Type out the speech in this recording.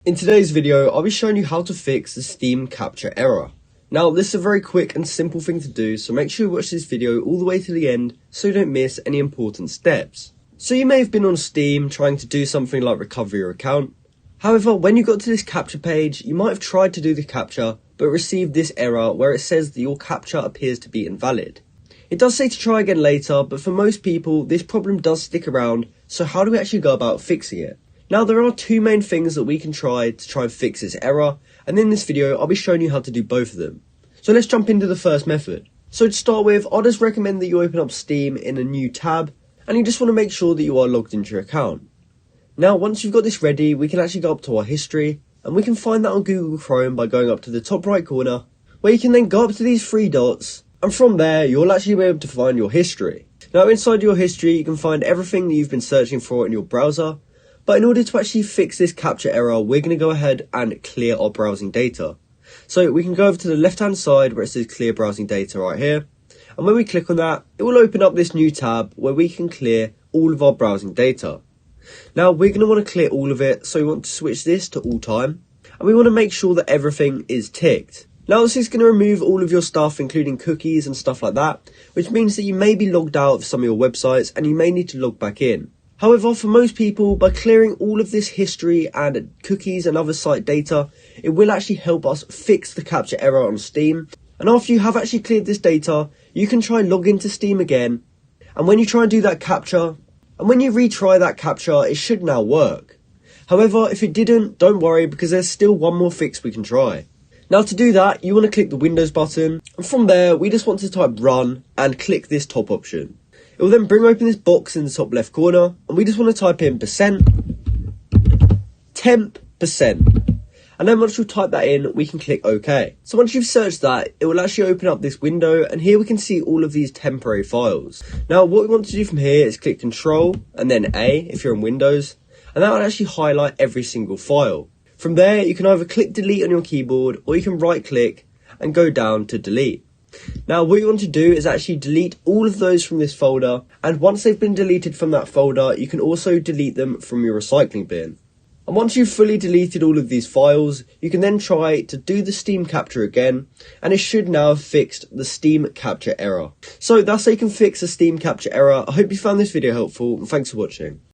In today's video, I'll be showing you how to fix the Steam Captcha error. Now, this is a very quick and simple thing to do, so make sure you watch this video all the way to the end so you don't miss any important steps. So you may have been on Steam trying to do something like recover your account. However, when you got to this Captcha page, you might have tried to do the Captcha, but received this error where it says that your Captcha appears to be invalid. It does say to try again later, but for most people, this problem does stick around, so how do we actually go about fixing it? Now, there are two main things that we can try and fix this error, and in this video I'll be showing you how to do both of them. So let's jump into the first method. So to start with, I'll just recommend that you open up Steam in a new tab, and you just want to make sure that you are logged into your account. Now, once you've got this ready, we can actually go up to our history, and we can find that on Google Chrome by going up to the top right corner, where you can then go up to these three dots, and from there you'll actually be able to find your history. Now, inside your history you can find everything that you've been searching for in your browser. But in order to actually fix this Captcha error, we're going to go ahead and clear our browsing data. So we can go over to the left hand side where it says clear browsing data right here. And when we click on that, it will open up this new tab where we can clear all of our browsing data. Now we're going to want to clear all of it, so we want to switch this to all time. And we want to make sure that everything is ticked. Now this is going to remove all of your stuff, including cookies and stuff like that, which means that you may be logged out of some of your websites and you may need to log back in. However, for most people, by clearing all of this history and cookies and other site data, it will actually help us fix the Captcha error on Steam. And after you have actually cleared this data, you can try and log into Steam again. And when you try and do that Captcha, and when you retry that Captcha, it should now work. However, if it didn't, don't worry, because there's still one more fix we can try. Now to do that, you want to click the Windows button, and from there, we just want to type run and click this top option. It will then bring open this box in the top left corner, and we just want to type in %temp%. And then once you type that in, we can click OK. So once you've searched that, it will actually open up this window, and here we can see all of these temporary files. Now what we want to do from here is click Control and then A if you're on Windows, and that will actually highlight every single file. From there, you can either click delete on your keyboard, or you can right click and go down to delete. Now what you want to do is actually delete all of those from this folder, and once they've been deleted from that folder, you can also delete them from your recycling bin. And once you've fully deleted all of these files, you can then try to do the Steam Captcha again, and it should now have fixed the Steam Captcha error. So that's how you can fix the Steam Captcha error. I hope you found this video helpful, and thanks for watching.